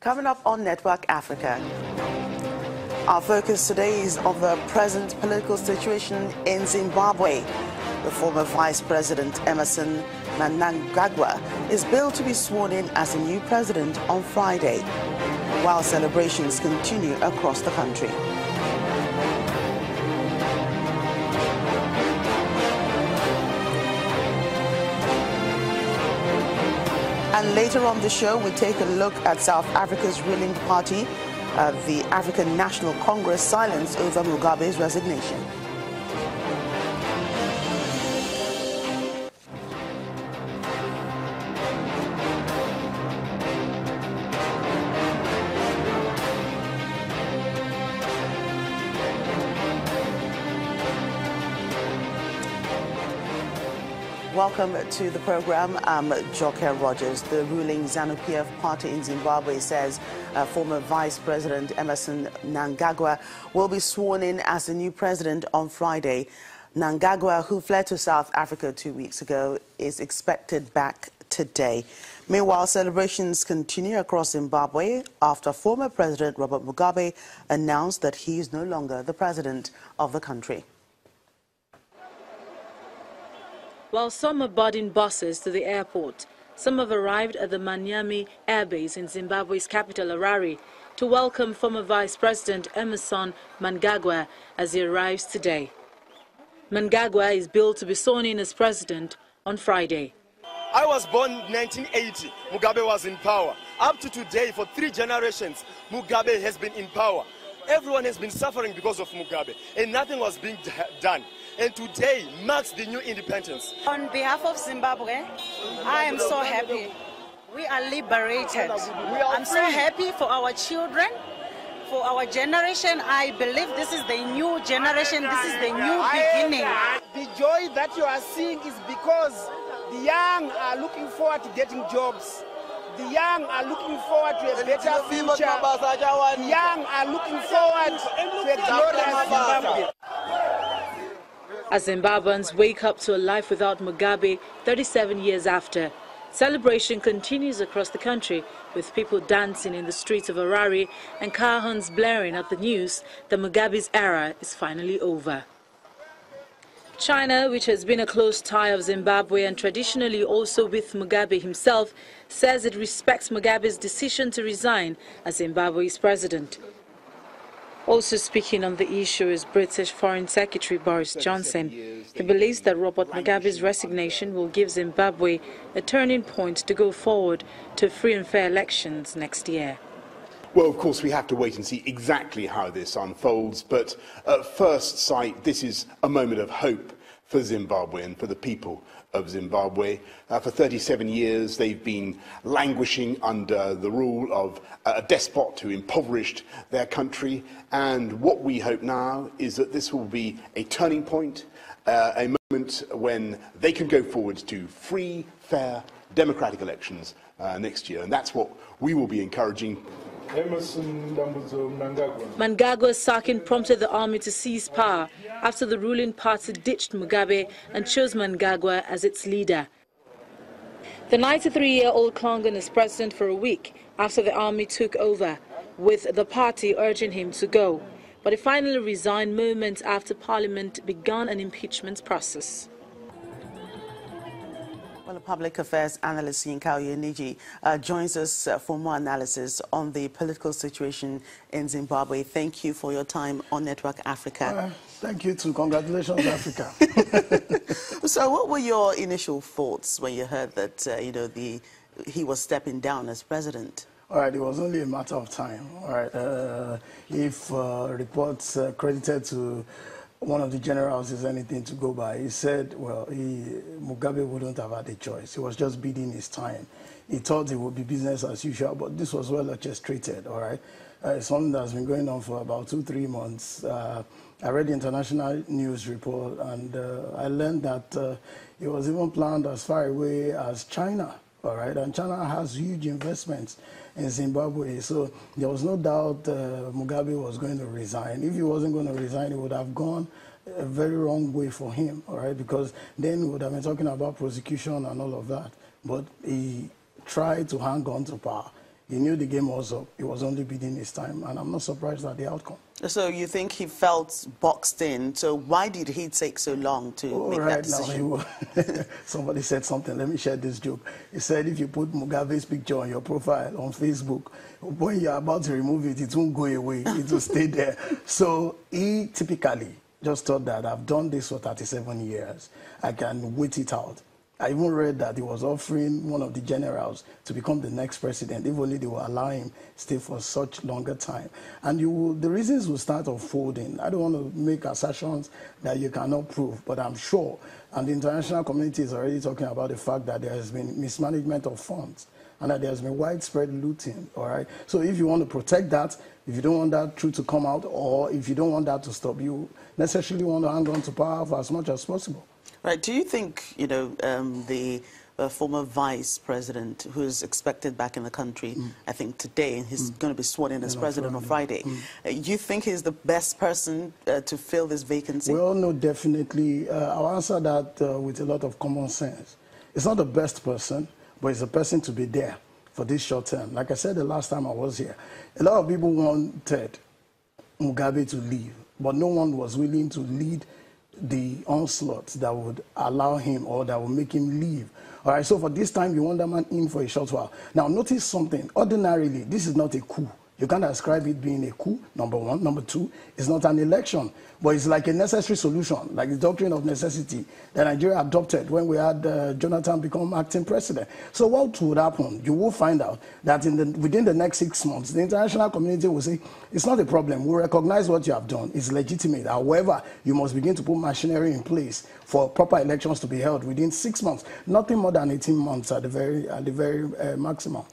Coming up on Network Africa. Our focus today is on the present political situation in Zimbabwe. The former Vice President Emmerson Mnangagwa is billed to be sworn in as the new president on Friday, while celebrations continue across the country. And later on the show, we take a look at South Africa's ruling party, the African National Congress, silence over Mugabe's resignation. Welcome to the program. I'm Joke Rogers. The ruling ZANU-PF party in Zimbabwe says former Vice President Emmerson Mnangagwa will be sworn in as the new president on Friday. Mnangagwa, who fled to South Africa 2 weeks ago, is expected back today. Meanwhile, celebrations continue across Zimbabwe after former President Robert Mugabe announced that he is no longer the president of the country. While some are boarding buses to the airport, some have arrived at the Manyami airbase in Zimbabwe's capital, Harare, to welcome former Vice President Emmerson Mnangagwa as he arrives today. Mnangagwa is billed to be sworn in as president on Friday. I was born in 1980. Mugabe was in power. Up to today, for 3 generations, Mugabe has been in power. Everyone has been suffering because of Mugabe, and nothing was being done. And today marks the new independence. On behalf of Zimbabwe, I am so happy. We are liberated. I'm so happy for our children, for our generation. I believe this is the new generation, this is the new beginning. The joy that you are seeing is because the young are looking forward to getting jobs. The young are looking forward to a better future. The young are looking forward to a glorious Zimbabwe. As Zimbabweans wake up to a life without Mugabe 37 years after, celebration continues across the country, with people dancing in the streets of Harare and car horns blaring at the news that Mugabe's era is finally over. China, which has been a close tie of Zimbabwe and traditionally also with Mugabe himself, says it respects Mugabe's decision to resign as Zimbabwe's president. Also speaking on the issue is British Foreign Secretary Boris Johnson. He believes that Robert Mugabe's resignation will give Zimbabwe a turning point to go forward to free and fair elections next year. Well, of course, we have to wait and see exactly how this unfolds, but at first sight, this is a moment of hope for Zimbabwe and for the people of Zimbabwe. For 37 years, they've been languishing under the rule of a despot who impoverished their country, and what we hope now is that this will be a turning point, a moment when they can go forward to free, fair, democratic elections next year, and that's what we will be encouraging. Mnangagwa's sacking prompted the army to seize power after the ruling party ditched Mugabe and chose Mnangagwa as its leader. The 93-year-old clung on as president for a week after the army took over, with the party urging him to go. But he finally resigned moments after Parliament began an impeachment process. Well, a public affairs analyst, Yinka Onyeji, joins us for more analysis on the political situation in Zimbabwe. Thank you for your time on Network Africa. Thank you too. Congratulations, Africa. So what were your initial thoughts when you heard that, he was stepping down as president? All right, it was only a matter of time. All right, if reports credited to one of the generals is anything to go by, he said, well, Mugabe wouldn't have had a choice. He was just biding his time. He thought it would be business as usual, but this was well orchestrated, all right? Something that's been going on for about 2-3 months. I read the international news report, and I learned that it was even planned as far away as China, all right? And China has huge investments in Zimbabwe, so there was no doubt Mugabe was going to resign. If he wasn't going to resign, it would have gone a very wrong way for him, all right? Because then we would have been talking about prosecution and all of that. But he tried to hang on to power. He knew the game was up. He was only bidding his time, and I'm not surprised at the outcome. So you think he felt boxed in? So why did he take so long to make that decision? Somebody said something. Let me share this joke. He said, if you put Mugabe's picture on your profile on Facebook, when you're about to remove it, it won't go away. It will stay there. So he typically just thought that I've done this for 37 years. I can wait it out. I even read that he was offering one of the generals to become the next president, if only they will allow him stay for such longer time. And the reasons will start unfolding. I don't want to make assertions that you cannot prove, but I'm sure, and the international community is already talking about the fact that there has been mismanagement of funds and that there has been widespread looting, all right? So if you want to protect that, if you don't want that truth to come out, or if you don't want that to stop, you necessarily want to hang on to power for as much as possible. Right. Do you think, the former vice president, who is expected back in the country, I think today, and he's going to be sworn in as president on Friday, you think he's the best person to fill this vacancy? Well, no, definitely. I'll answer that with a lot of common sense. It's not the best person, but it's a person to be there for this short term. Like I said the last time I was here, a lot of people wanted Mugabe to leave, but no one was willing to lead the onslaught that would allow him or that would make him leave. All right, so for this time, you want that man in for a short while. Now, notice something. Ordinarily, this is not a coup. You can't ascribe it being a coup, number one. Number two, it's not an election, but it's like a necessary solution, like the doctrine of necessity that Nigeria adopted when we had Jonathan become acting president. So what would happen? You will find out that within the next 6 months, the international community will say, it's not a problem. We recognize what you have done. It's legitimate. However, you must begin to put machinery in place for proper elections to be held within 6 months. Nothing more than 18 months at the very maximum.